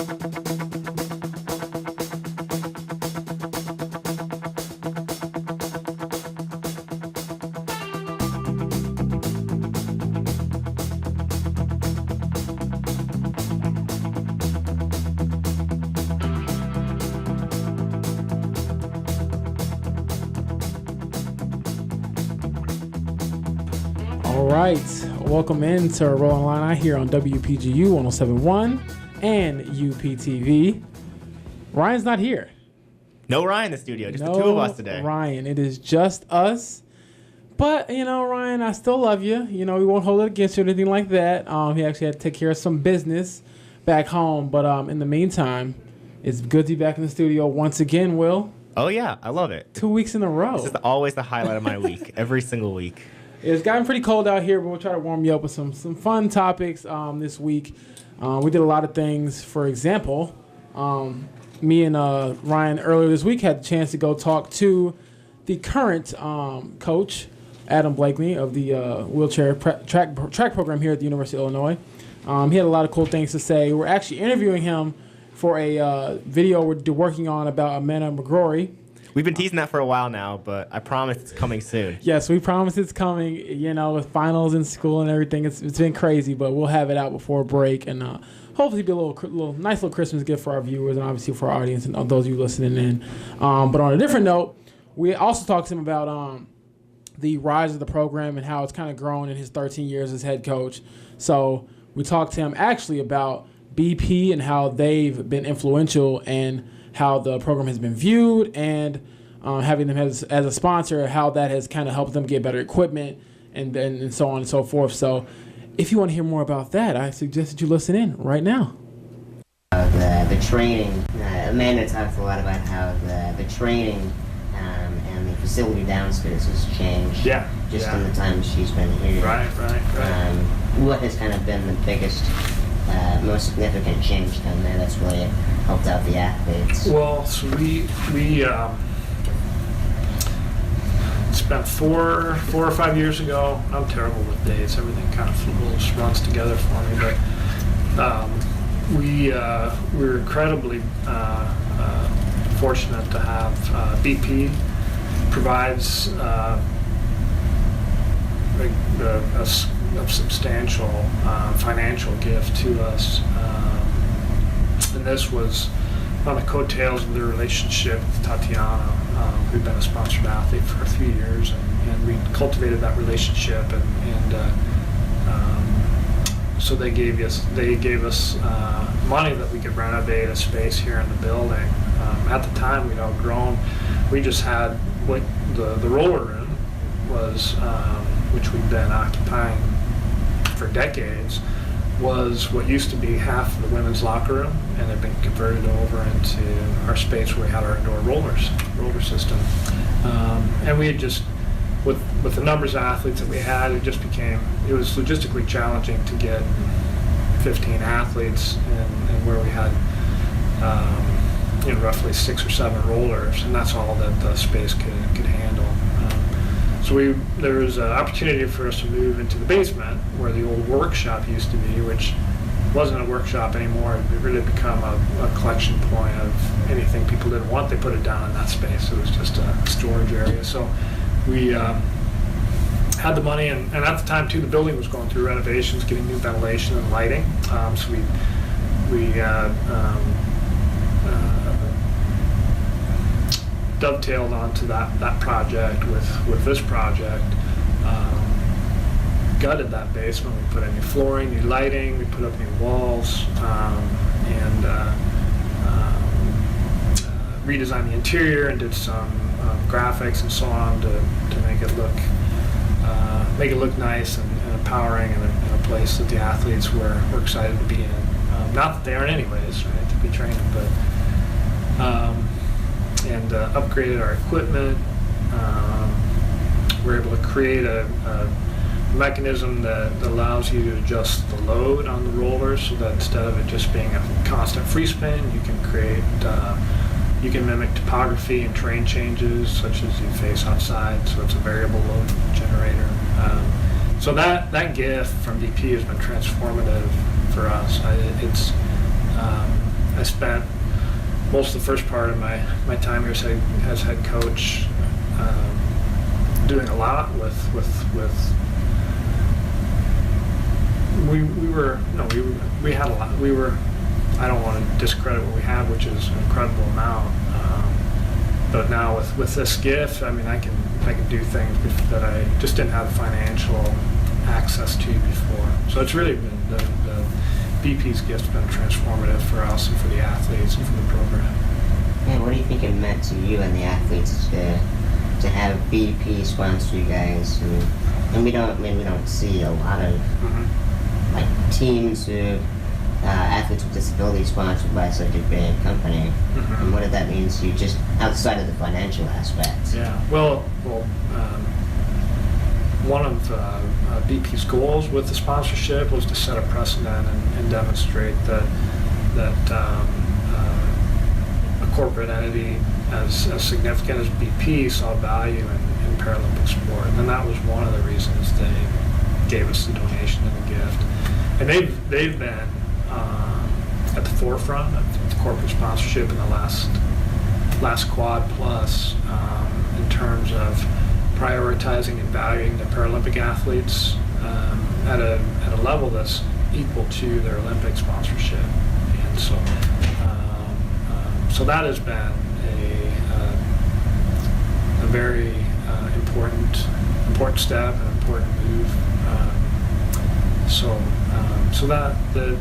All right, welcome into Rollin Illini here on WPGU 107.1 and UPTV. Ryan's not here. No Ryan in the studio, just the two of us today. Ryan, it is just us. But, Ryan, I still love you. We won't hold it against you or anything like that. He actually had to take care of some business back home. But in the meantime, it's good to be back in the studio once again, Will. Oh, yeah, I love it. 2 weeks in a row. This is always the highlight of my week, every single week. It's gotten pretty cold out here, but we'll try to warm you up with some fun topics this week. We did a lot of things. For example, me and Ryan earlier this week had the chance to go talk to the current coach, Adam Blakely, of the wheelchair track program here at the University of Illinois. He had a lot of cool things to say. We're actually interviewing him for a video we're working on about Amanda McGrory. We've been teasing that for a while now, but I promise it's coming soon. Yes, we promise it's coming, with finals in school and everything. It's been crazy, but we'll have it out before break, and hopefully be a little nice little Christmas gift for our viewers and obviously for our audience and those of you listening in. But on a different note, we also talked to him about the rise of the program and how it's kind of grown in his 13 years as head coach. So we talked to him actually about BP and how they've been influential and how the program has been viewed, and having them as a sponsor, how that has kind of helped them get better equipment and so on and so forth. So if you want to hear more about that, I suggest that you listen in right now. The training, Amanda talks a lot about how the training and the facility downstairs has changed in the time she's been here. Right. What has kind of been the biggest, most significant change down there that's really helped out the athletes? Well, so we it's about four or 5 years ago. I'm terrible with dates. Everything kind of runs together for me. But we were incredibly fortunate to have BP provides a substantial financial gift to us. And this was on the coattails of their relationship with Tatiana, who'd been a sponsored athlete for a few years, and we cultivated that relationship, and so they gave us money that we could renovate a space here in the building. At the time, we'd outgrown. We just had what the roller room was, which we'd been occupying for decades, was what used to be half of the women's locker room, and had been converted over into our space where we had our indoor roller system. And we had just, with the numbers of athletes that we had, it was logistically challenging to get 15 athletes, and where we had roughly 6 or 7 rollers, and that's all that the space could handle. So there was an opportunity for us to move into the basement where the old workshop used to be, which wasn't a workshop anymore. It really become a collection point of anything people didn't want. They put it down in that space. It was just a storage area. So we had the money, and at the time too, the building was going through renovations, getting new ventilation and lighting. So we dovetailed onto that project with this project. Gutted that basement. We put in new flooring, new lighting, we put up new walls, and redesigned the interior and did some graphics and so on to make it look nice and empowering, and a place that the athletes were excited to be in. Not that they aren't anyways, right, to be training, but and upgraded our equipment. We're able to create a mechanism that allows you to adjust the load on the rollers, so that instead of it just being a constant free spin, you can mimic topography and terrain changes, such as you face outside, so it's a variable load generator. So that gift from DP has been transformative for us. spent most of the first part of my time here as head coach doing a lot with we had a lot. I don't want to discredit what we have, which is an incredible amount. But now with this gift, I mean, I can do things that I just didn't have financial access to before. So it's really been the BP's gift's been transformative for us and for the athletes and for the program. Yeah, what do you think it meant to you and the athletes to have BP sponsor you guys? And we don't see a lot of like teams who athletes with disabilities sponsored by such a big company. And what did that mean to you, just outside of the financial aspects? Yeah, well, one of BP's goals with the sponsorship was to set a precedent and demonstrate that a corporate entity as significant as BP saw value in Paralympic sport, and that was one of the reasons they gave us the donation and the gift. And they've been at the forefront of corporate sponsorship in the last Quad Plus in terms of prioritizing and valuing the Paralympic athletes at a level that's equal to their Olympic sponsorship. And so that has been a very important step, an important move. So that the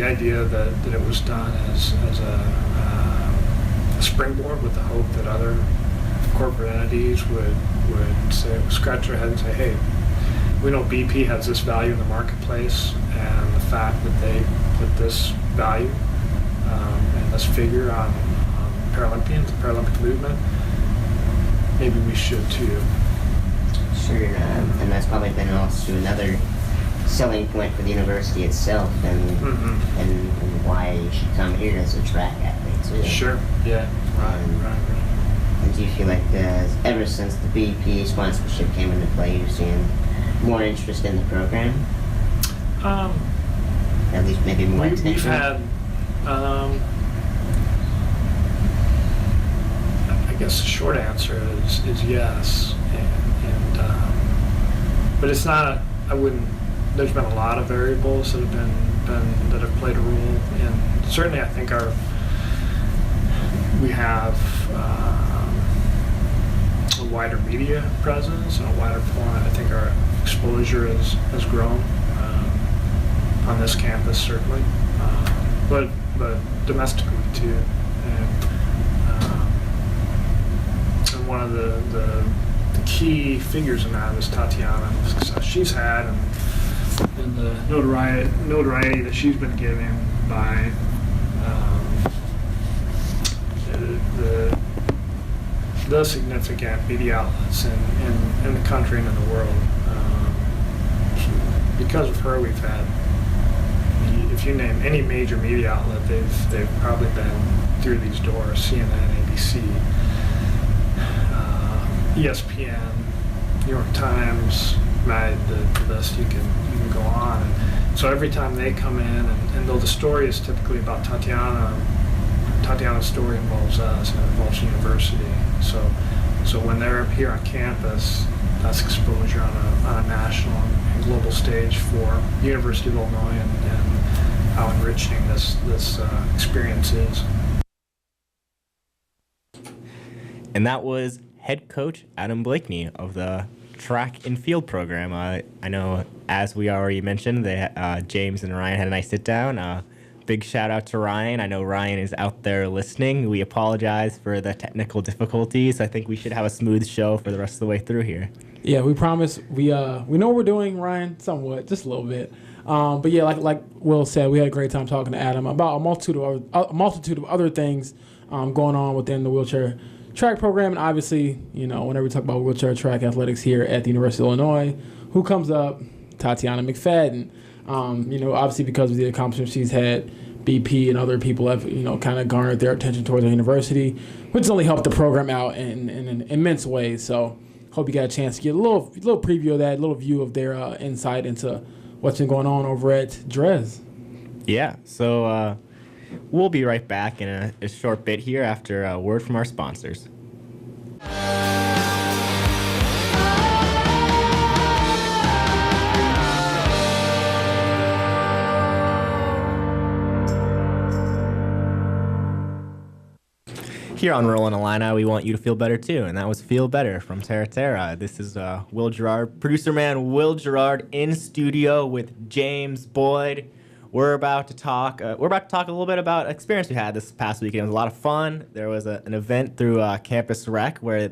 idea that it was done as a springboard with the hope that other corporate entities would scratch their head and say, hey, we know BP has this value in the marketplace, and the fact that they put this value and this figure on Paralympians, the Paralympic movement, maybe we should too. Sure, and that's probably been also another selling point for the university itself, and why you should come here as a track athlete too. Sure. Yeah. Right. And do you feel like ever since the BP sponsorship came into play, you've seen more interest in the program? At least maybe more attention? We've had, I guess the short answer is yes. But it's not, there's been a lot of variables that have played a role in, certainly I think we have a wider media presence and a wider forum. I think our exposure has grown on this campus certainly, but domestically too. And one of the key figures in that is Tatiana and the success she's had and the notoriety that she's been given by the significant media outlets in the country and in the world. Because of her, we've had, if you name any major media outlet, they've probably been through these doors: CNN, ABC, ESPN, New York Times, the list you can go on. And so every time they come in, and though the story is typically about Tatiana's story involves us and it involves the university. So when they're here on campus, that's exposure on a national and global stage for the University of Illinois and how enriching this experience is. And that was head coach Adam Blakeney of the track and field program. I know, as we already mentioned, James and Ryan had a nice sit down. Big shout out to Ryan. I know Ryan is out there listening. We apologize for the technical difficulties. I think we should have a smooth show for the rest of the way through here. Yeah, we promise. We know what we're doing, Ryan, somewhat, just a little bit. But yeah, like Will said, we had a great time talking to Adam about a multitude of other things going on within the wheelchair track program. And obviously, whenever we talk about wheelchair track athletics here at the University of Illinois, who comes up? Tatiana McFadden. Obviously because of the accomplishments she's had, BP and other people have, kind of garnered their attention towards the university, which has only helped the program out in an immense way. So hope you got a chance to get a little preview of that, a little view of their insight into what's been going on over at Dres. Yeah, so we'll be right back in a short bit here after a word from our sponsors. Here on Rollin Illini, we want you to feel better too, and that was Feel Better from Terra Terra. This is Will Gerard, producer man Will Gerard, in studio with James Boyd. We're about to talk. A little bit about experience we had this past weekend. It was a lot of fun. There was an event through Campus Rec where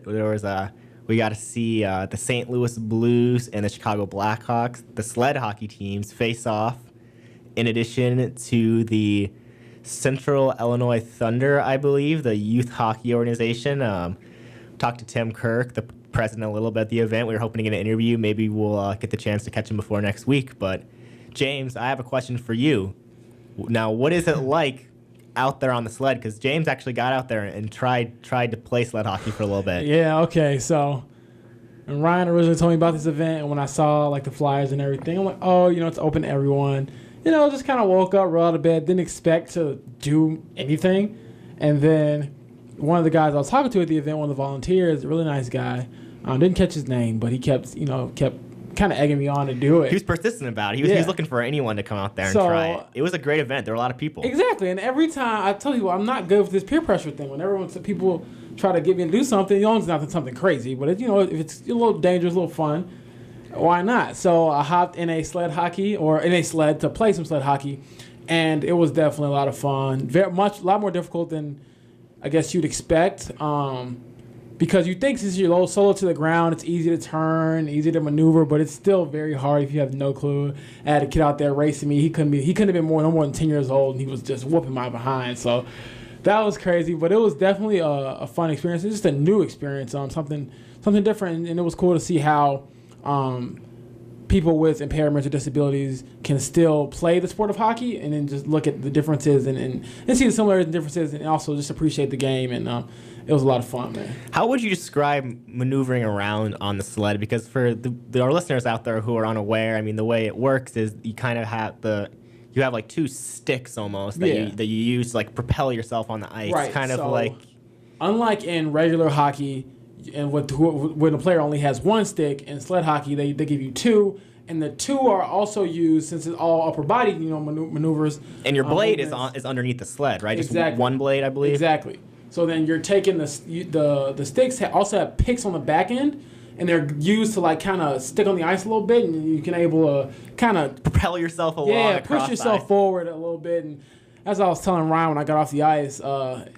we got to see the St. Louis Blues and the Chicago Blackhawks, the sled hockey teams, face off. In addition to the Central Illinois Thunder, I believe, the youth hockey organization. Talked to Tim Kirk, the president, a little bit at the event. We were hoping to get an interview. Maybe we'll get the chance to catch him before next week. But James, I have a question for you. Now, what is it like out there on the sled? Because James actually got out there and tried to play sled hockey for a little bit. Yeah, okay. So, and Ryan originally told me about this event, and when I saw like the flyers and everything, I'm like, oh, it's open to everyone. Just kind of woke up, rolled out of bed, didn't expect to do anything. And then one of the guys I was talking to at the event, one of the volunteers, a really nice guy, didn't catch his name, but he kept kind of egging me on to do it. He was persistent about it. He was looking for anyone to come out there and try it. It was a great event. There were a lot of people. Exactly. And every time I tell you, I'm not good with this peer pressure thing. Whenever people try to get me to do something, it's not something crazy, but if it's a little dangerous, a little fun, why not? So I hopped in a sled hockey or in a sled to play some sled hockey, and it was definitely a lot of fun. A lot more difficult than I guess you'd expect, because you think since you're low solo to the ground, it's easy to turn, easy to maneuver, but it's still very hard if you have no clue. I had a kid out there racing me. He couldn't have been no more than 10 years old, and he was just whooping my behind. So that was crazy, but it was definitely a fun experience. It's just a new experience, something different, and it was cool to see how people with impairments or disabilities can still play the sport of hockey, and then just look at the differences and see the similarities and differences, and also just appreciate the game. And it was a lot of fun, man. How would you describe maneuvering around on the sled? Because for our listeners out there who are unaware, I mean, the way it works is you kind of have like two sticks almost that you use to like propel yourself on the ice. Right. Kind of like, unlike in regular hockey, and when a player only has one stick, in sled hockey they give you two, and the two are also used since it's all upper body maneuvers. And your blade is underneath the sled, right? Exactly. Just one blade, I believe. Exactly. So then you're taking the sticks also have picks on the back end, and they're used to like kind of stick on the ice a little bit, and you can able to kind of propel yourself along. Yeah, push yourself forward a little bit. And as I was telling Ryan when I got off the ice,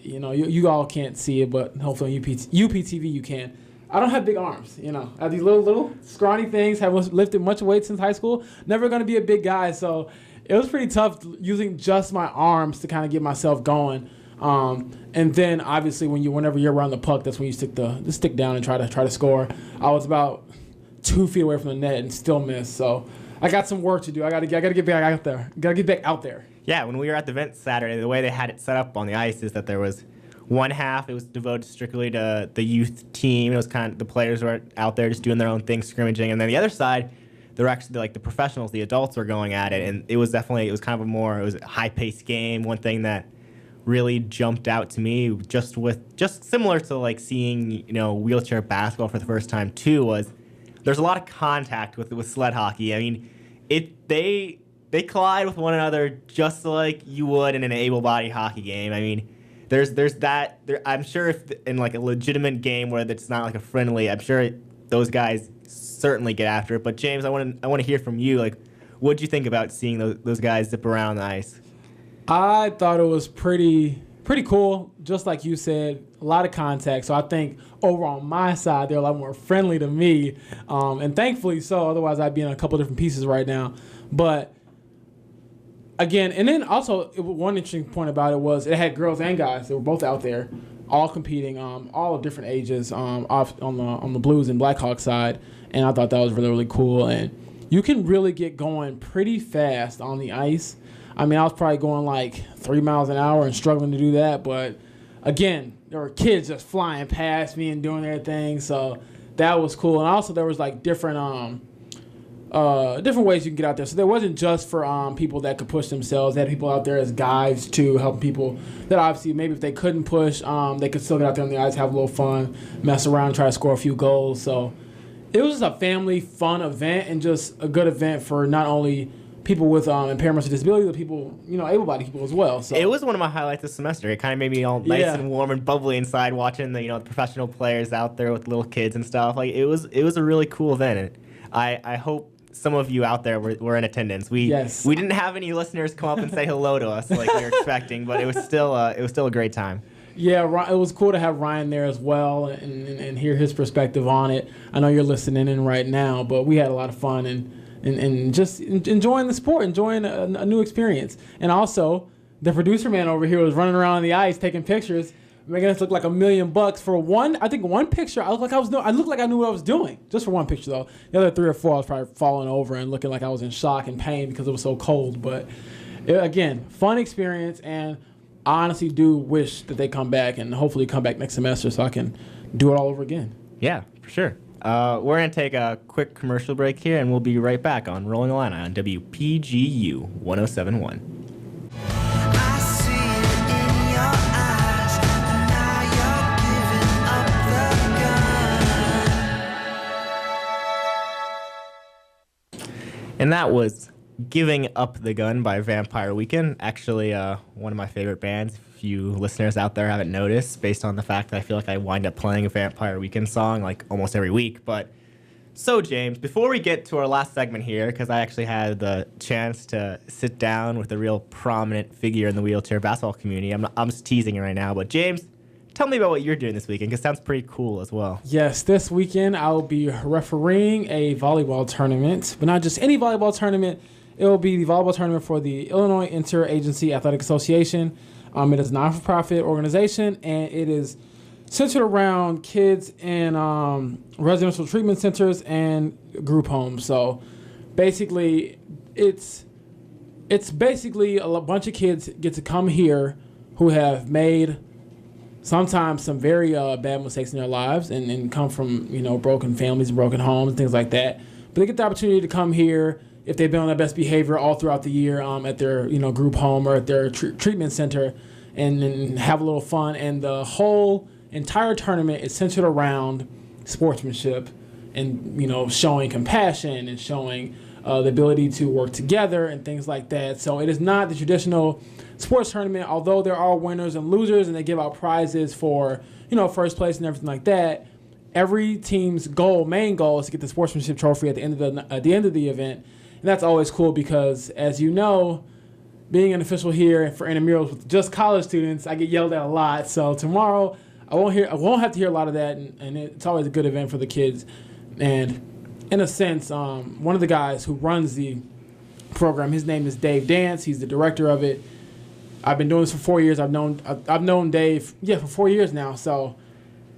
you all can't see it, but hopefully on UPTV you can. I don't have big arms, I have these little scrawny things, have lifted much weight since high school. Never going to be a big guy, so it was pretty tough using just my arms to kind of get myself going. And then obviously whenever you're around the puck, that's when you stick the stick down and try to score. I was about 2 feet away from the net and still missed, so I got some work to do. I got to get back out there. Got to get back out there. Yeah, when we were at the event Saturday, the way they had it set up on the ice is that there was one half, it was devoted strictly to the youth team. It was kind of the players were out there just doing their own thing, scrimmaging. And then the other side, they were actually like the professionals, the adults were going at it. And it was a high-paced game. One thing that really jumped out to me, just similar to like seeing, wheelchair basketball for the first time too, was there's a lot of contact with sled hockey. I mean, they collide with one another just like you would in an able-bodied hockey game. I mean, there's that. I'm sure if in like a legitimate game where it's not like a friendly, I'm sure those guys certainly get after it. But James, I want to hear from you. Like, what did you think about seeing those guys zip around the ice? I thought it was pretty cool. Just like you said, a lot of contact. So I think over on my side, they're a lot more friendly to me, and thankfully so. Otherwise, I'd be in a couple different pieces right now. But again, and then also one interesting point about it was it had girls and guys. They were both out there, all competing, all of different ages, off on the Blues and Blackhawks side. And I thought that was really, really cool. And you can really get going pretty fast on the ice. I mean, I was probably going like 3 miles an hour and struggling to do that. But again, there were kids just flying past me and doing their thing. So that was cool. And also there was like different different ways you can get out there. So there wasn't just for people that could push themselves. They had people out there as guides to help people that obviously maybe if they couldn't push, they could still get out there on the ice, have a little fun, mess around, try to score a few goals. So it was just a family fun event and just a good event for not only people with impairments or disabilities, but people, able-bodied people as well. So it was one of my highlights this semester. It kind of made me all nice and warm and bubbly inside watching the the professional players out there with little kids and stuff. Like it was a really cool event. And I hope some of you out there were in attendance. We didn't have any listeners come up and say hello to us like we were expecting, but it was still a great time. Yeah, it was cool to have Ryan there as well and hear his perspective on it. I know you're listening in right now, but we had a lot of fun and just enjoying the sport, enjoying a new experience. And also, the producer man over here was running around on the ice taking pictures, making us look like $1 million for one picture. I looked like I knew what I was doing, just for one picture though. The other 3 or 4, I was probably falling over and looking like I was in shock and pain because it was so cold. But again, fun experience, and I honestly do wish that they come back and hopefully come back next semester so I can do it all over again. Yeah, for sure. We're going to take a quick commercial break here, and we'll be right back on Rollin Illini on WPGU 107.1. And that was Giving Up the Gun by Vampire Weekend. Actually, one of my favorite bands, if you listeners out there haven't noticed, based on the fact that I feel like I wind up playing a Vampire Weekend song like almost every week. But so, James, before we get to our last segment here, because I actually had the chance to sit down with a real prominent figure in the wheelchair basketball community. I'm just teasing you right now, but James, tell me about what you're doing this weekend, because it sounds pretty cool as well. Yes, this weekend I'll be refereeing a volleyball tournament, but not just any volleyball tournament. It will be the volleyball tournament for the Illinois Interagency Athletic Association. It is a not-for-profit organization, and it is centered around kids in residential treatment centers and group homes. So basically, it's basically a bunch of kids get to come here who have made sometimes some very bad mistakes in their lives and come from broken families and broken homes and things like that. But they get the opportunity to come here if they've been on their best behavior all throughout the year at their group home or at their treatment center and have a little fun. And the whole entire tournament is centered around sportsmanship and showing compassion and showing the ability to work together and things like that. So it is not the traditional sports tournament, although there are winners and losers and they give out prizes for first place and everything like that. Every team's main goal is to get the sportsmanship trophy at the end of the event. And that's always cool because, as you know, being an official here for intramurals with just college students, I get yelled at a lot. So tomorrow, I won't have to hear a lot of that, and it's always a good event for the kids. And in a sense, one of the guys who runs the program, his name is Dave Dance. He's the director of it. I've been doing this for 4 years. I've known Dave, for 4 years now. So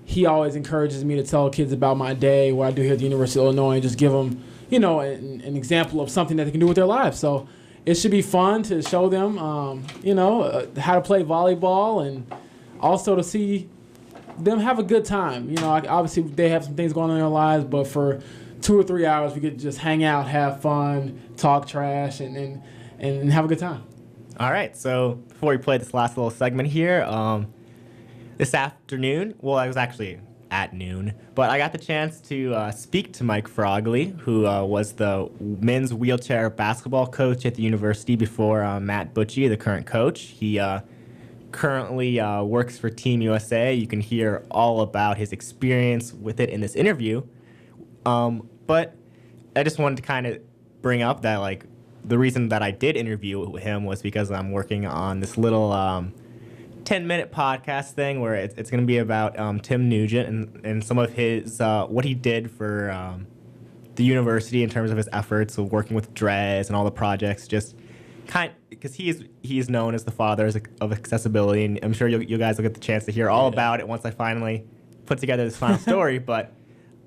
he always encourages me to tell kids about my day, what I do here at the University of Illinois, and just give them an example of something that they can do with their lives. So it should be fun to show them, how to play volleyball and also to see them have a good time. Obviously they have some things going on in their lives, but for 2 or 3 hours we could just hang out, have fun, talk trash, and have a good time. All right, so before we play this last little segment here, this afternoon, well, I was actually at noon, but I got the chance to speak to Mike Frogley, who was the men's wheelchair basketball coach at the university before Matt Butchie, the current coach. He currently works for Team USA. You can hear all about his experience with it in this interview. But I just wanted to kind of bring up that, the reason that I did interview him was because I'm working on this little 10-minute podcast thing where it's going to be about Tim Nugent and some of his what he did for the university in terms of his efforts of working with Dres and all the projects, just because he's known as the father of accessibility, and I'm sure you guys will get the chance to hear all about it once I finally put together this final story. But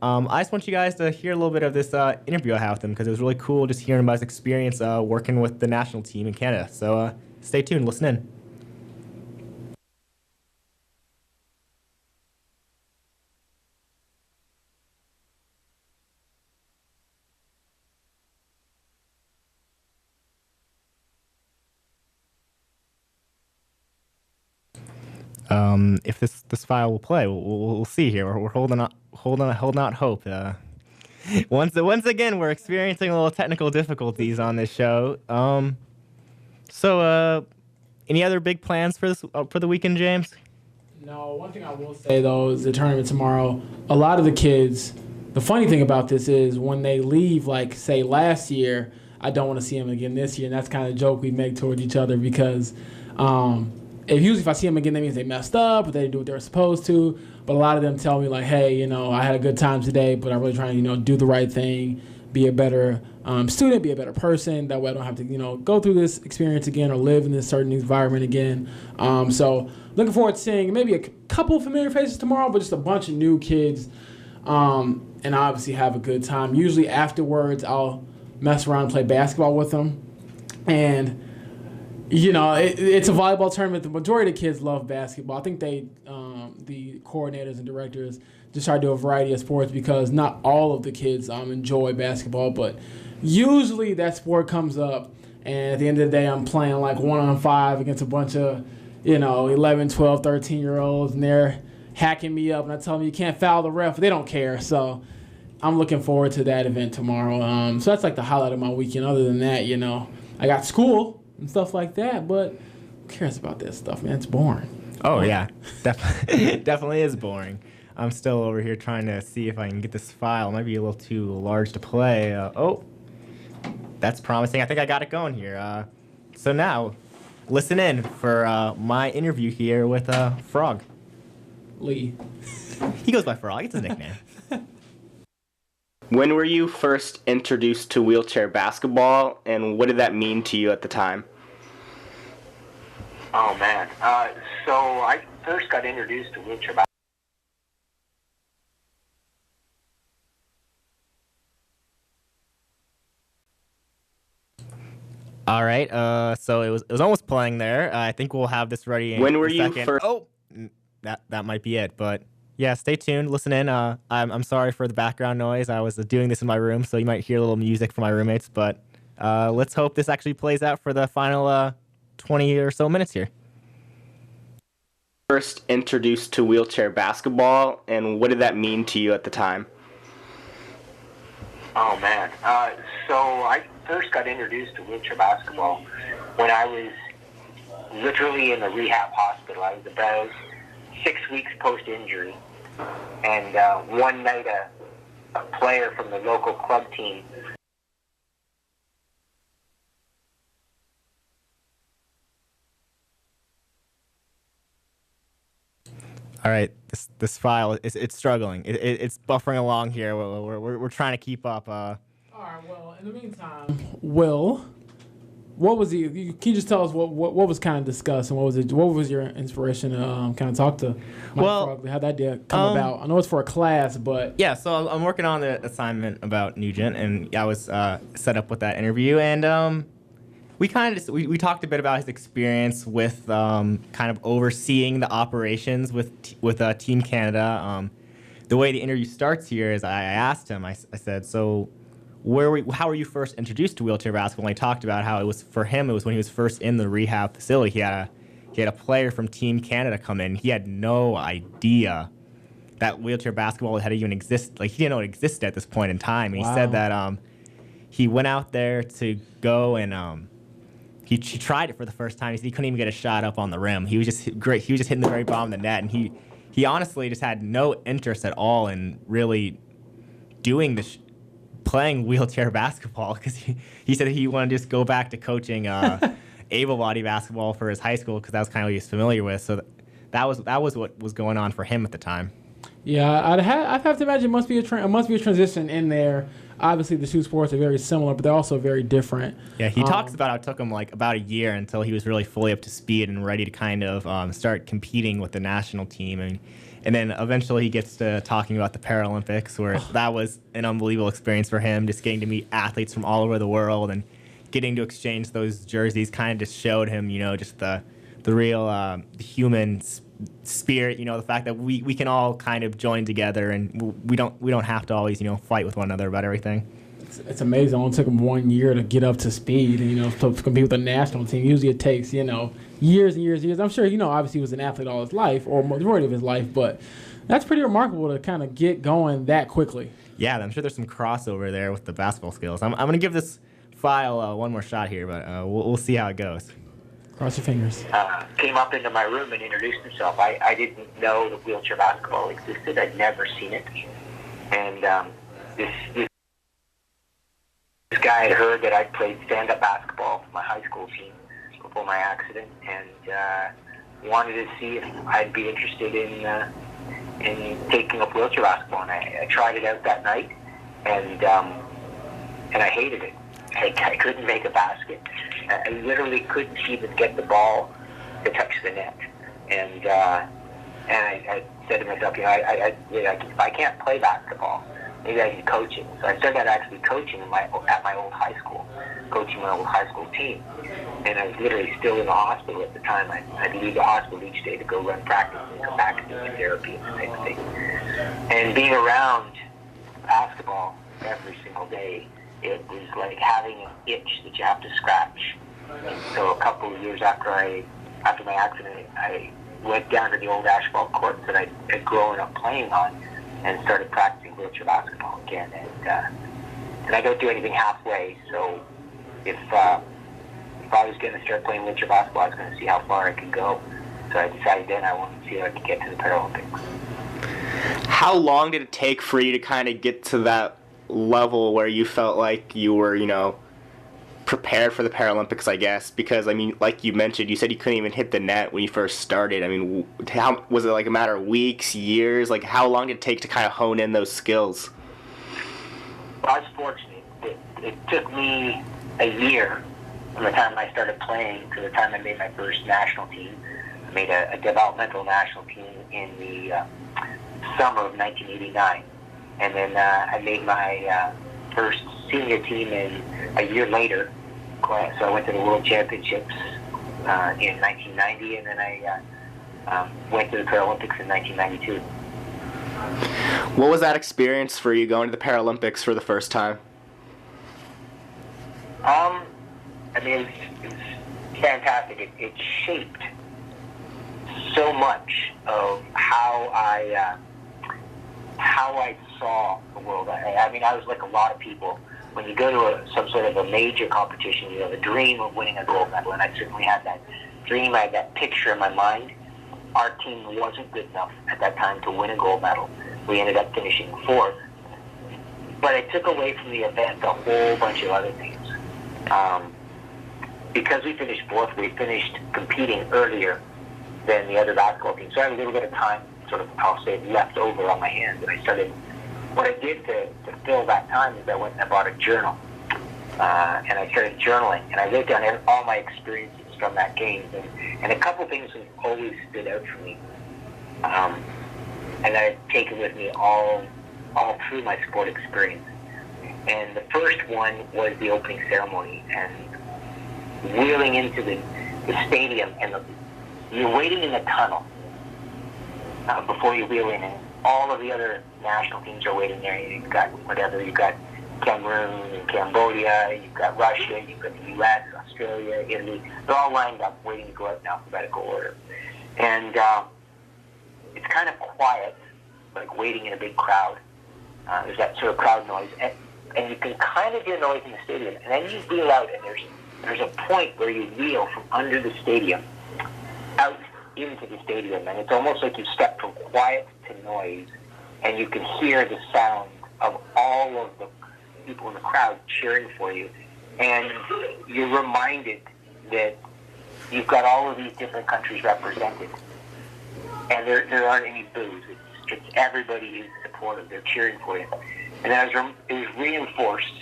I just want you guys to hear a little bit of this interview I had with him because it was really cool just hearing about his experience working with the national team in Canada. So stay tuned, listen in. if this file will play. We'll see here. We're holding out hope. Once again, we're experiencing a little technical difficulties on this show. So, any other big plans for the weekend, James? No, one thing I will say, though, is the tournament tomorrow, a lot of the kids, the funny thing about this is when they leave, like, say, last year, I don't want to see them again this year, and that's kind of a joke we make towards each other because if I see them again, that means they messed up or they didn't do what they were supposed to. But a lot of them tell me, like, hey, I had a good time today, but I'm really trying to, do the right thing, be a better student, be a better person. That way I don't have to, go through this experience again or live in this certain environment again. So looking forward to seeing maybe a couple of familiar faces tomorrow, but just a bunch of new kids and obviously have a good time. Usually afterwards, I'll mess around and play basketball with them. And it's a volleyball tournament. The majority of the kids love basketball. I think the coordinators and directors just try to do a variety of sports because not all of the kids enjoy basketball, but usually that sport comes up, and at the end of the day, I'm playing like 1-on-5 against a bunch of, 11, 12, 13-year-olds, and they're hacking me up, and I tell them you can't foul the ref. They don't care, so I'm looking forward to that event tomorrow. So that's like the highlight of my weekend. Other than that, I got school and stuff like that, but who cares about that stuff, man? It's boring. Oh, yeah. Definitely is boring. I'm still over here trying to see if I can get this file. It might be a little too large to play. That's promising. I think I got it going here. So now, listen in for my interview here with Frog. Lee. He goes by Frog. It's his nickname. When were you first introduced to wheelchair basketball, and what did that mean to you at the time? Oh, man. So I first got introduced to wheelchair basketball. All right. So it was almost playing there. I think we'll have this ready in When were a you second. first? Oh, that might be it. But yeah, stay tuned. Listen in. I'm sorry for the background noise. I was doing this in my room, so you might hear a little music from my roommates. But let's hope this actually plays out for the final 20 or so minutes here. First introduced to wheelchair basketball, and what did that mean to you at the time? Oh, man. So I first got introduced to wheelchair basketball when I was literally in the rehab hospital. I was about 6 weeks post-injury, and one night a player from the local club team All right, this file it's struggling. It's buffering along here. We're trying to keep up. All right. Well, in the meantime, Will, what was can you just tell us what was kind of discussed and what was your inspiration to kind of talk to Mike Frog? How'd that idea come about? I know it's for a class, but yeah. So I'm working on the assignment about Nugent, and I was set up with that interview, and we kind of we talked a bit about his experience with kind of overseeing the operations with Team Canada. The way the interview starts here is I asked him. I said, so how were you first introduced to wheelchair basketball? And he talked about how it was for him. It was when he was first in the rehab facility. He had a player from Team Canada come in. He had no idea that wheelchair basketball had even exist. Like, he didn't know it existed at this point in time. And he said that he went out there to go and he tried it for the first time. He couldn't even get a shot up on the rim. He was just great. He was just hitting the very bottom of the net, and he honestly just had no interest at all in really doing this, playing wheelchair basketball, because he said he wanted to just go back to coaching able-bodied basketball for his high school because that was kind of what he was familiar with. So that was what was going on for him at the time. Yeah, I'd have to imagine it must be a transition in there. Obviously, the two sports are very similar, but they're also very different. Yeah, he talks about how it took him like about a year until he was really fully up to speed and ready to kind of start competing with the national team. And then eventually he gets to talking about the Paralympics, where that was an unbelievable experience for him, just getting to meet athletes from all over the world and getting to exchange those jerseys kind of just showed him, just the real human spirit, the fact that we can all kind of join together and we don't have to always, fight with one another about everything. it's amazing. It only took him 1 year to get up to speed, to compete with the national team. Usually it takes, years and years and years. I'm sure, obviously he was an athlete all his life, or majority of his life, but that's pretty remarkable to kind of get going that quickly. Yeah, I'm sure there's some crossover there with the basketball skills. I'm going to give this file one more shot here, but we'll see how it goes. Cross your fingers. Came up into my room and introduced himself. I didn't know that wheelchair basketball existed. I'd never seen it. And this guy had heard that I played stand-up basketball for my high school team before my accident, and wanted to see if I'd be interested in taking up wheelchair basketball. And I tried it out that night, and I hated it. I couldn't make a basket. I literally couldn't even get the ball to touch the net. And I said to myself, if I can't play basketball, maybe I can coach it. So I started actually coaching at my old high school, coaching my old high school team. And I was literally still in the hospital at the time. I'd leave the hospital each day to go run practice and come back and do therapy and that type of thing. And being around basketball every single day, it was like having an itch that you have to scratch. And so a couple of years after my accident, I went down to the old asphalt courts that I had grown up playing on and started practicing wheelchair basketball again. And I don't do anything halfway, so if I was going to start playing wheelchair basketball, I was going to see how far I could go. So I decided then I wanted to see if I could get to the Paralympics. How long did it take for you to kind of get to that level where you felt like you were, prepared for the Paralympics, I guess? Because, like you mentioned, you said you couldn't even hit the net when you first started. How was it, like a matter of weeks, years? Like, how long did it take to kind of hone in those skills? Well, I was fortunate. It took me a year from the time I started playing to the time I made my first national team. I made a developmental national team in the summer of 1989. And then I made my first senior team a year later. So I went to the World Championships in 1990, and then I went to the Paralympics in 1992. What was that experience for you going to the Paralympics for the first time? It's fantastic. It shaped so much of how I saw the world. I was like a lot of people. When you go to some sort of a major competition, you have a dream of winning a gold medal, and I certainly had that dream. I had that picture in my mind. Our team wasn't good enough at that time to win a gold medal. We ended up finishing fourth. But it took away from the event a whole bunch of other things. Because we finished fourth, we finished competing earlier than the other basketball team. So I had a little bit of time, I'll say, left over on my hands. And what I did to fill that time is I went and I bought a journal. And I started journaling. And I wrote down all my experiences from that game. And a couple things have always stood out for me. And I've taken with me all through my sport experience. And the first one was the opening ceremony. And wheeling into the stadium, and you're waiting in the tunnel before you wheel in, and all of the other national teams are waiting there. You've got Cameroon and Cambodia, you've got Russia, you've got the U.S., Australia, Italy. They're all lined up waiting to go out in alphabetical order. And it's kind of quiet, like waiting in a big crowd. There's that sort of crowd noise. And you can kind of hear noise in the stadium. And then you wheel out, and there's a point where you wheel from under the stadium out into the stadium, and it's almost like you step from quiet to noise, and you can hear the sound of all of the people in the crowd cheering for you, and you're reminded that you've got all of these different countries represented, and there aren't any boos. It's everybody is supportive. They're cheering for you, and it was reinforced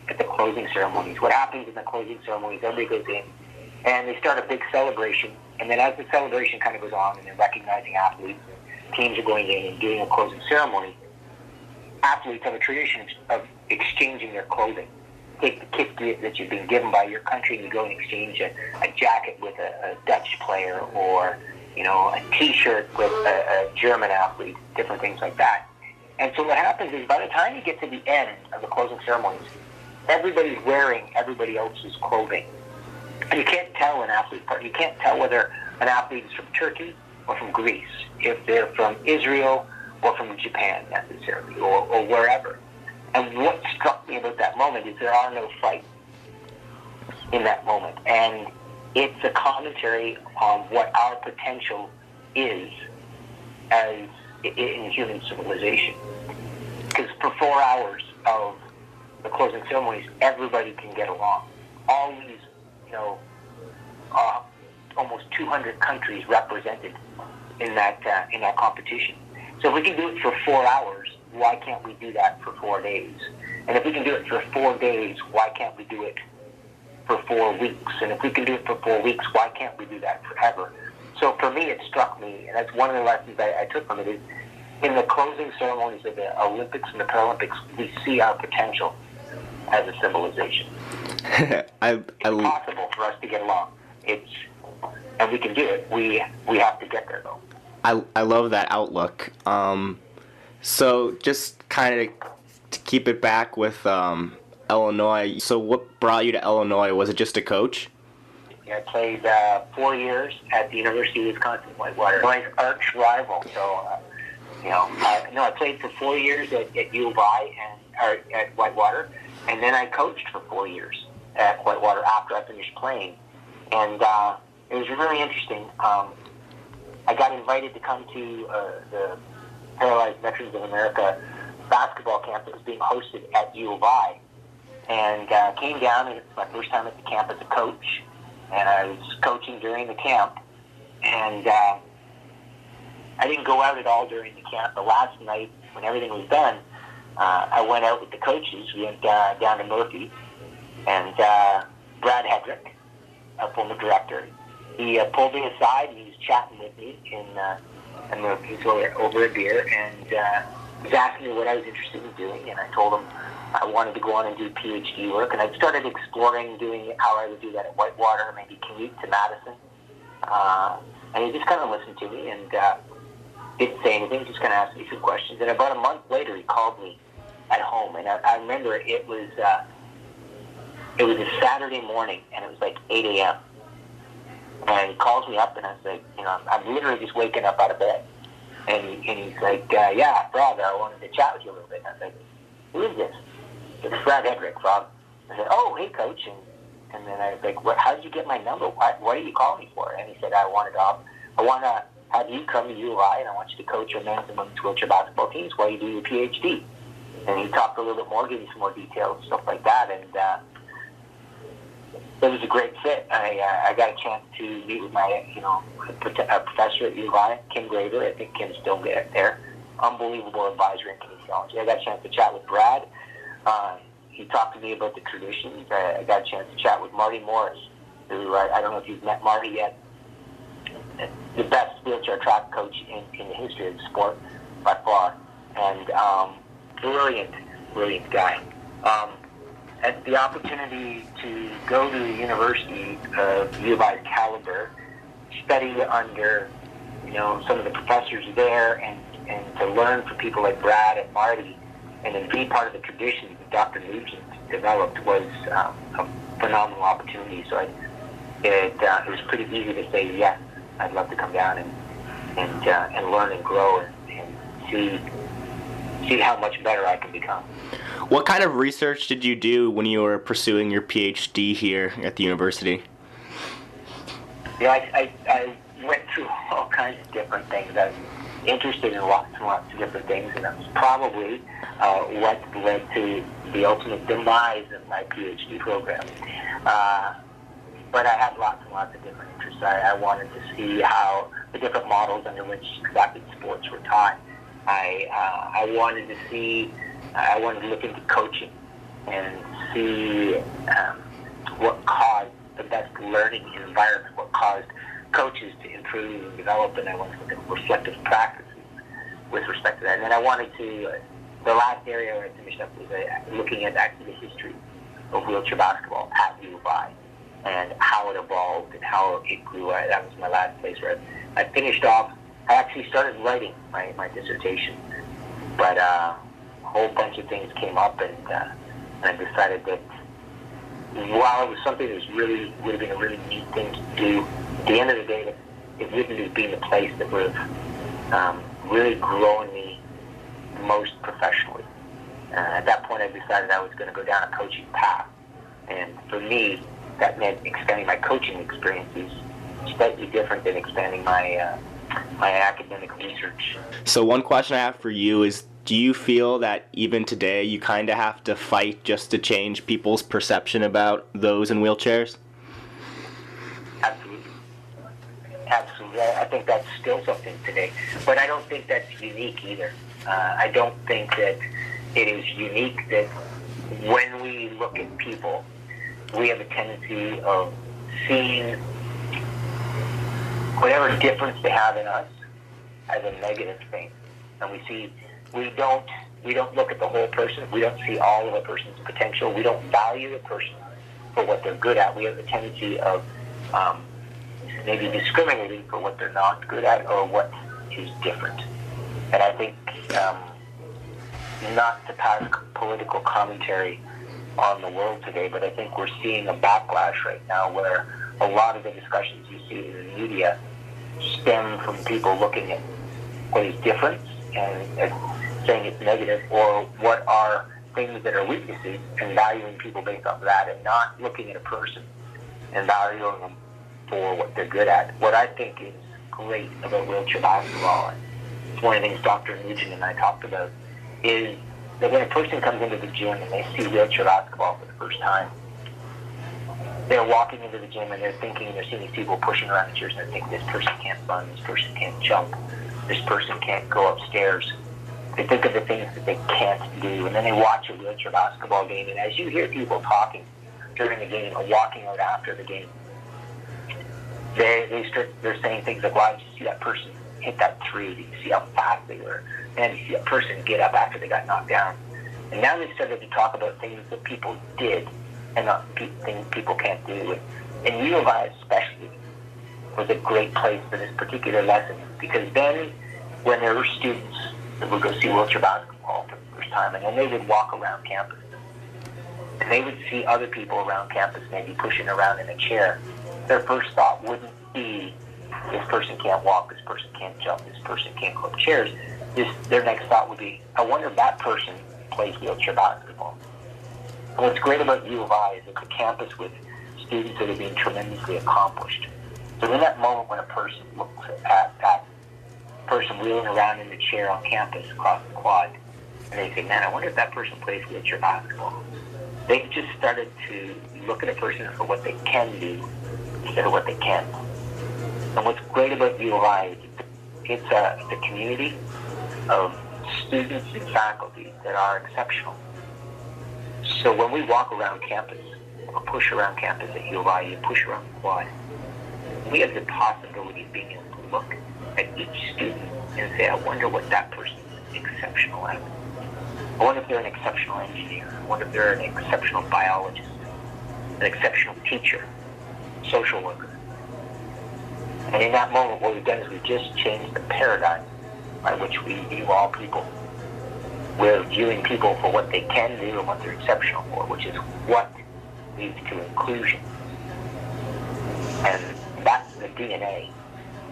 at the closing ceremonies. What happens in the closing ceremonies, everybody goes in, and they start a big celebration. And then as the celebration kind of goes on, and they're recognizing athletes, and teams are going in and doing a closing ceremony, athletes have a tradition of exchanging their clothing. Take the kit that you've been given by your country, and you go and exchange a jacket with a Dutch player, or a T-shirt with a German athlete, different things like that. And so what happens is, by the time you get to the end of the closing ceremonies, everybody's wearing everybody else's clothing. And you can't tell an athlete apart. You can't tell whether an athlete is from Turkey or from Greece, if they're from Israel or from Japan necessarily, or wherever. And what struck me about that moment is there are no fights in that moment. And it's a commentary on what our potential is as in human civilization. Because for 4 hours of the closing ceremonies, everybody can get along. All these, almost 200 countries represented in that competition. So if we can do it for 4 hours, why can't we do that for 4 days? And if we can do it for 4 days, why can't we do it for 4 weeks? And if we can do it for 4 weeks, why can't we do that forever? So for me, it struck me, and that's one of the lessons I took from it, is in the closing ceremonies of the Olympics and the Paralympics, we see our potential as a civilization. It's possible for us to get along. And we can do it. We have to get there, though. I love that outlook. So just kind of to keep it back with Illinois. So what brought you to Illinois? Was it just a coach? Yeah, I played 4 years at the University of Wisconsin-Whitewater. My arch rival. So, I played for 4 years at U of I or at Whitewater, and then I coached for 4 years at Whitewater after I finished playing. And it was really interesting. I got invited to come to the Paralyzed Veterans of America basketball camp that was being hosted at U of I, and came down, and it's my first time at the camp as a coach, and I was coaching during the camp, and I didn't go out at all during the camp. The last night, when everything was done, I went out with the coaches. We went down to Murphy, and Brad Hedrick, a former director, he pulled me aside, and he was chatting with me in Murphy's over a beer, and was asking me what I was interested in doing, and I told him I wanted to go on and do PhD work, and I started exploring doing how I would do that at Whitewater, maybe commute to Madison, and he just kind of listened to me and didn't say anything, just kind of asked me some questions, and about a month later he called me at home, and I remember it was a Saturday morning, and it was like 8 a.m., and he calls me up, and I was like, I'm literally just waking up out of bed. And he's like, yeah, Rob, I wanted to chat with you a little bit. And I was like, who is this? It's Brad Hedrick, Rob. I said, oh, hey, Coach. And then I was like, how did you get my number? What are you calling me for? And he said, I want to have you come to U of I, and I want you to coach your men's and women's wheelchair basketball teams while you do your PhD. And he talked a little bit more, gave me some more details, stuff like that. And it was a great fit. I got a chance to meet with my, a professor at U of I, Kim Graver. I think Kim's still there. Unbelievable advisor in kinesiology. I got a chance to chat with Brad. He talked to me about the traditions. I got a chance to chat with Marty Morris, who I don't know if you've met Marty yet. The best wheelchair track coach in the history of the sport by far, and brilliant guy. Had the opportunity to go to the University of U of I's caliber, study under, some of the professors there, and to learn from people like Brad and Marty, and then be part of the tradition that Dr. Nugent developed was a phenomenal opportunity. So it was pretty easy to say, yes, I'd love to come down and learn and grow and see how much better I can become. What kind of research did you do when you were pursuing your PhD here at the university? I went through all kinds of different things. I was interested in lots and lots of different things, and that was probably what led to the ultimate demise of my PhD program. But I had lots and lots of different interests. I wanted to see how the different models under which conducted sports were taught. I wanted to look into coaching and see what caused the best learning environment, what caused coaches to improve and develop, and I wanted to look at reflective practices with respect to that. And then I wanted to, the last area where I finished up was looking at actually the history of wheelchair basketball at U of I and how it evolved and how it grew. That was my last place where I finished off. I actually started writing my dissertation, but a whole bunch of things came up, and I decided that while it was something that would have been a really neat thing to do, at the end of the day, it wouldn't have been the place that would have really grown me most professionally. At that point, I decided I was going to go down a coaching path. And for me, that meant expanding my coaching experiences, slightly different than expanding my academic research. So one question I have for you is, do you feel that even today you kind of have to fight just to change people's perception about those in wheelchairs? Absolutely. Absolutely. I think that's still something today. But I don't think that's unique either. I don't think that it is unique that when we look at people, we have a tendency of seeing whatever difference they have in us as a negative thing. And we don't look at the whole person. We don't see all of a person's potential. We don't value a person for what they're good at. We have a tendency of maybe discriminating for what they're not good at or what is different. And I think not to pass political commentary on the world today, but I think we're seeing a backlash right now where a lot of the discussions you see in the media stem from people looking at what is different and saying it's negative, or what are things that are weaknesses and valuing people based off of that, and not looking at a person and valuing them for what they're good at. What I think is great about wheelchair basketball, and it's one of the things Dr. Nugent and I talked about, is that when a person comes into the gym and they see wheelchair basketball for the first time, they're walking into the gym and they're seeing these people pushing around the chairs, and they're thinking, this person can't run, this person can't jump, this person can't go upstairs. They think of the things that they can't do, and then they watch a wheelchair basketball game, and as you hear people talking during the game or walking out after the game, they're saying things like, wow, did you see that person hit that three? Did you see how fast they were? And you see a person get up after they got knocked down. And now they started to talk about things that people did and not things people can't do. And U of I especially was a great place for this particular lesson, because then when there were students that would go see wheelchair basketball for the first time, and then they would walk around campus, and they would see other people around campus maybe pushing around in a chair, their first thought wouldn't be, this person can't walk, this person can't jump, this person can't go up chairs. Their next thought would be, I wonder if that person plays wheelchair basketball. And what's great about U of I is it's a campus with students that are being tremendously accomplished. So in that moment when a person looks at that person wheeling around in the chair on campus across the quad, and they say, man, I wonder if that person plays wheelchair basketball. They've just started to look at a person for what they can do instead of what they can't. And what's great about U of I is it's a community of students and faculty that are exceptional. So when we walk around campus, or push around campus at U of I, you push around the quad, we have the possibility of being able to look at each student and say, I wonder what that person's exceptional at. I wonder if they're an exceptional engineer. I wonder if they're an exceptional biologist, an exceptional teacher, social worker. And in that moment, what we've done is we've just changed the paradigm by which we view all people. We're viewing people for what they can do and what they're exceptional for, which is what leads to inclusion. And that's the DNA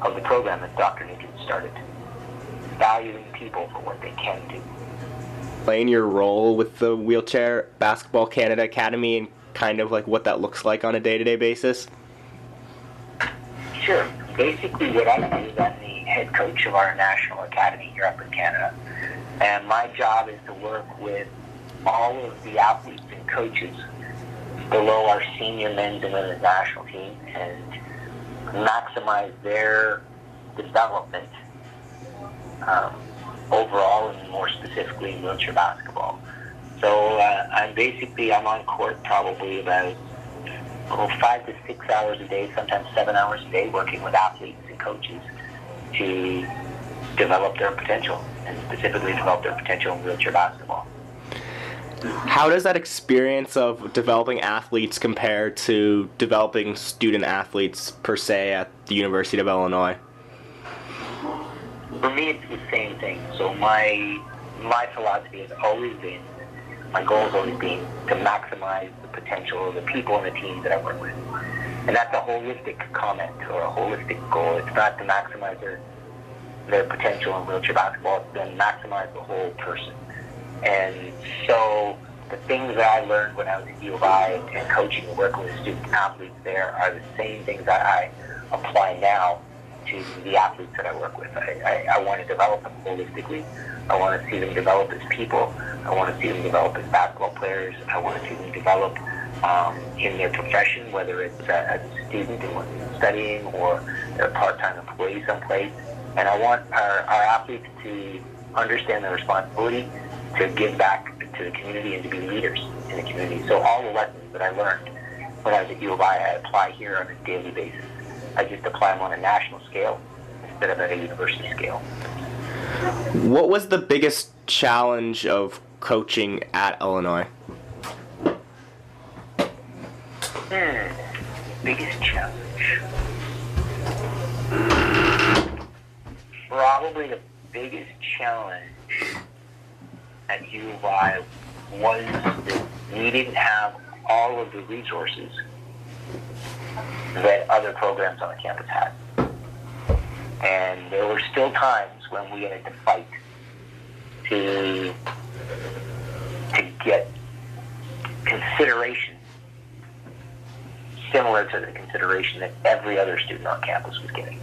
of the program that Dr. Nugent started. Valuing people for what they can do. Playing your role with the Wheelchair Basketball Canada Academy and kind of like what that looks like on a day-to-day basis? Sure. Basically what I do is I'm the head coach of our national academy here up in Canada. And my job is to work with all of the athletes and coaches below our senior men's and women's national team and maximize their development overall, and more specifically in wheelchair basketball. So I'm on court probably about 5 to 6 hours a day, sometimes 7 hours a day, working with athletes and coaches to develop their potential, and specifically develop their potential in wheelchair basketball. How does that experience of developing athletes compare to developing student athletes per se at the University of Illinois? For me, it's the same thing. So my philosophy has always been, my goal has always been to maximize the potential of the people and the teams that I work with. And that's a holistic comment or a holistic goal. It's not to maximize their potential in wheelchair basketball, it's to maximize the whole person. And so the things that I learned when I was at U of I and coaching and working with student athletes there are the same things that I apply now to the athletes that I work with. I want to develop them holistically. I want to see them develop as people. I want to see them develop as basketball players. I want to see them develop in their profession, whether it's as a student and studying or they're a part-time employee someplace. And I want our athletes to understand their responsibility to give back to the community and to be leaders in the community. So all the lessons that I learned when I was at U of I apply here on a daily basis. I just apply them on a national scale instead of at a university scale. What was the biggest challenge of coaching at Illinois? Biggest challenge. Probably the biggest challenge at U of I was that we didn't have all of the resources that other programs on the campus had. And there were still times when we had to fight to get consideration similar to the consideration that every other student on campus was getting.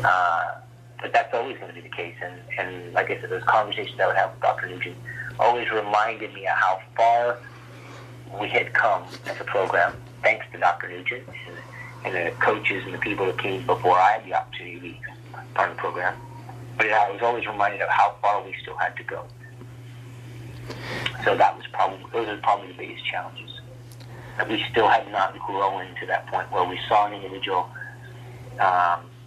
But that's always going to be the case. And like I said, those conversations I would have with Dr. Nugent always reminded me of how far we had come as a program, thanks to Dr. Nugent and the coaches and the people that came before I had the opportunity to be part of the program. But I was always reminded of how far we still had to go. So those are probably the biggest challenges. That we still had not grown to that point where we saw an individual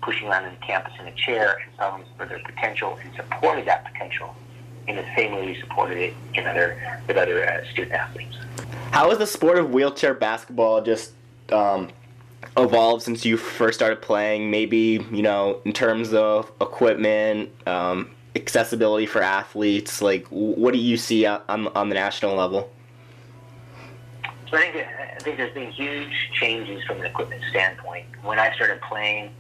pushing around in the campus in a chair and saw them for their potential and supported that potential in the same way we supported it with other student athletes. How has the sport of wheelchair basketball just evolved since you first started playing? Maybe, in terms of equipment, accessibility for athletes. Like, what do you see on the national level? So I think there's been huge changes from an equipment standpoint. When I started playing,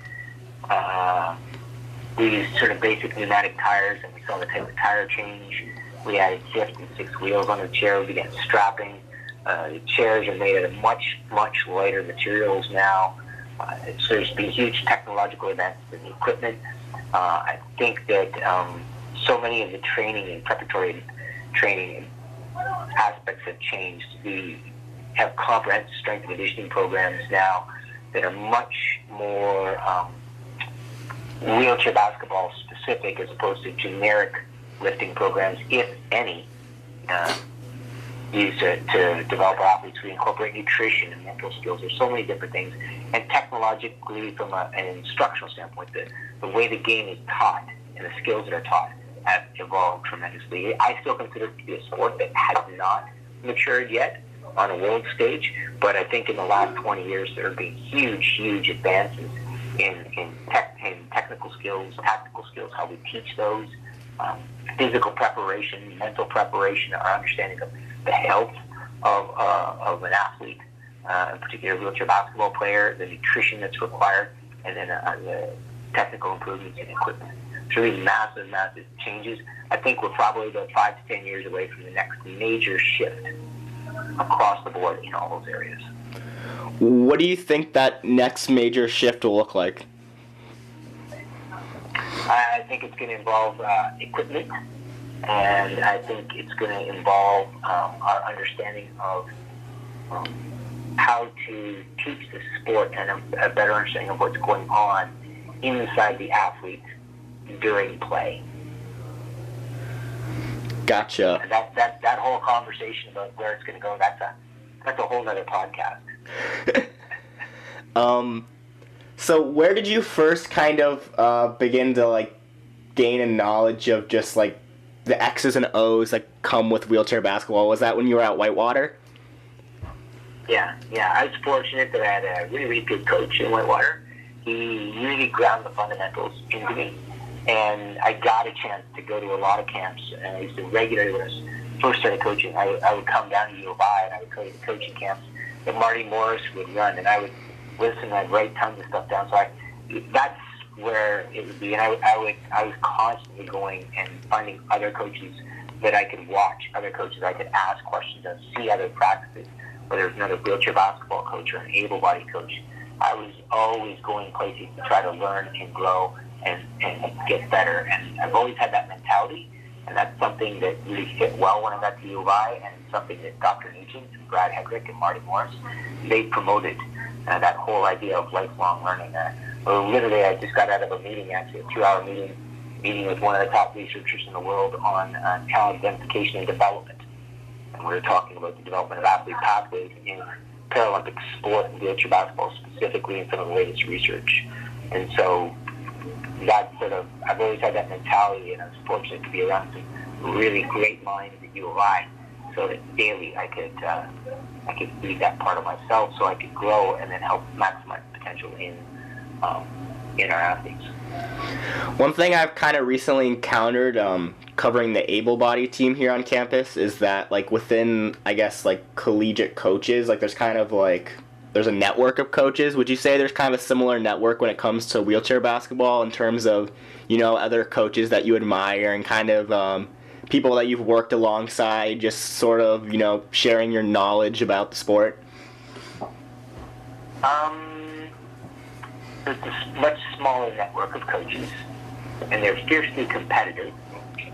we used sort of basic pneumatic tires, and we saw the type of tire change. We added 5 and 6 wheels on the chair. We began strapping. The chairs are made out of much, much lighter materials now. So there's been huge technological advances in the equipment. I think that so many of the training and preparatory training aspects have changed. We have comprehensive strength and conditioning programs now that are much more wheelchair basketball specific as opposed to generic lifting programs, if any, used to develop our athletes. We incorporate nutrition and mental skills. There's so many different things. And technologically, from an instructional standpoint, the way the game is taught and the skills that are taught have evolved tremendously. I still consider it to be a sport that has not matured yet on a world stage, but I think in the last 20 years there have been huge, huge advances in technical skills, tactical skills, how we teach those, physical preparation, mental preparation, our understanding of the health of an athlete, in particular a wheelchair basketball player, the nutrition that's required, and then the technical improvements in equipment. It's really massive, massive changes. I think we're probably about 5 to 10 years away from the next major shift across the board in all those areas. What do you think that next major shift will look like? I think it's going to involve equipment, and I think it's going to involve our understanding of how to teach the sport and a better understanding of what's going on inside the athlete during play. Gotcha. And that whole conversation about where it's going to go, that's a whole other podcast. So where did you first kind of begin to gain a knowledge of just the X's and O's that come with wheelchair basketball? Was that when you were at Whitewater? Yeah. I was fortunate that I had a really, really good coach in Whitewater. He really ground the fundamentals into me, and I got a chance to go to a lot of camps. And I used to regularly, first started coaching, I would come down to U of I and I would go to the coaching camps that Marty Morris would run, and I would listen and I'd write tons of stuff down. So that's where it would be, and I was constantly going and finding other coaches that I could watch, other coaches I could ask questions of, see other practices, whether it's another wheelchair basketball coach or an able-bodied coach. I was always going places to try to learn and grow and get better, and I've always had that mentality, and that's something that really fit well when I got to U of I, and something that Dr. Nugent and Brad Hedrick and Marty Morris, they promoted that whole idea of lifelong learning. Well, literally, I just got out of a meeting, actually, a 2-hour meeting with one of the top researchers in the world on talent identification and development. And we were talking about the development of athlete pathways in Paralympic sport and wheelchair basketball specifically, and some of the latest research. And so that I've always had that mentality, and I was fortunate to be around some really great minds at U of I, so that daily I could read that part of myself so I could grow and then help maximize potential in our athletes. One thing I've kind of recently encountered covering the able-bodied team here on campus is that, like, within, I guess, like, collegiate coaches, like, there's a network of coaches. Would you say there's kind of a similar network when it comes to wheelchair basketball in terms of, other coaches that you admire and kind of people that you've worked alongside, just sort of, sharing your knowledge about the sport? There's a much smaller network of coaches, and they're fiercely competitive.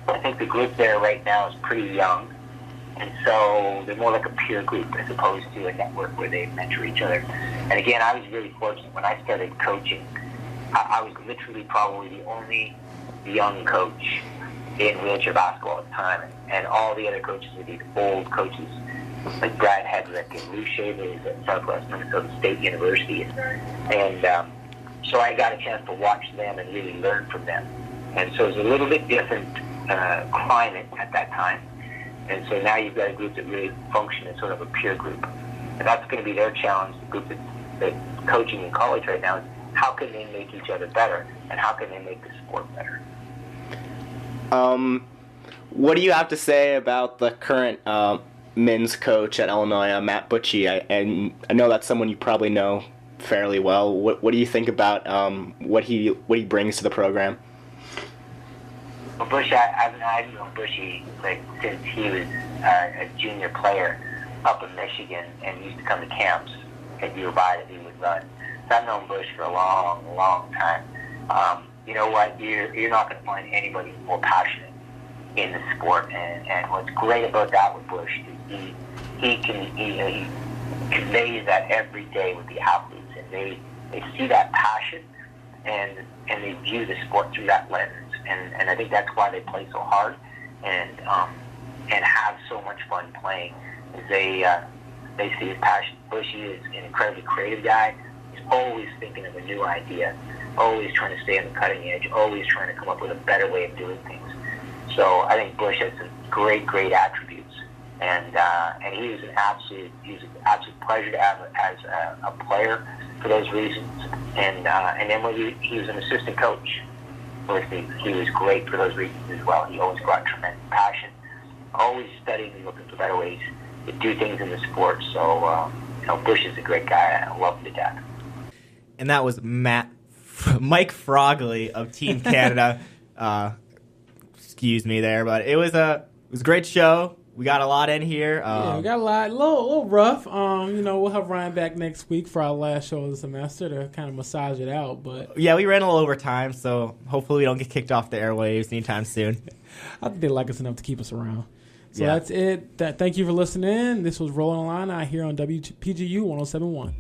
I think the group there right now is pretty young, and so they're more like a peer group as opposed to a network where they mentor each other. And again, I was really fortunate when I started coaching. I was literally probably the only young coach in wheelchair basketball at the time, and all the other coaches were these old coaches like Brad Hedrick and Lou Shavers at Southwest Minnesota State University, and so I got a chance to watch them and really learn from them. And so it was a little bit different climate at that time. And so now you've got a group that really function as sort of a peer group. And that's going to be their challenge, the group that's coaching in college right now, is how can they make each other better, and how can they make the sport better? What do you have to say about the current men's coach at Illinois, Matt Butchie? I know that's someone you probably know fairly well. What do you think about what he brings to the program? Well, Bush, I've known Bushy since he was a junior player up in Michigan and used to come to camps at U of I that he would run. So I've known Bush for a long, long time. You know what? You're not going to find anybody more passionate in the sport. And what's great about that with Bush is he conveys that every day with the athletes. They see that passion, and they view the sport through that lens, and I think that's why they play so hard and have so much fun playing. Is they see his passion. Bushy is an incredibly creative guy. He's always thinking of a new idea, always trying to stay on the cutting edge, always trying to come up with a better way of doing things. So I think Bush has some great attributes, and he was an absolute pleasure to have as a player for those reasons, and then when he was an assistant coach with me, he was great for those reasons as well. He always brought tremendous passion, always studying and looking for better ways to do things in the sport. So Bush is a great guy. I love him to death. And that was Mike Frogley of Team Canada. Excuse me there, but it was a great show. We got a lot in here. Yeah, we got a lot. A little rough. We'll have Ryan back next week for our last show of the semester to kind of massage it out. But yeah, we ran a little over time, so hopefully we don't get kicked off the airwaves anytime soon. I think they like us enough to keep us around. So That's it. Thank you for listening. This was Rollin Illini here on WPGU 107.1.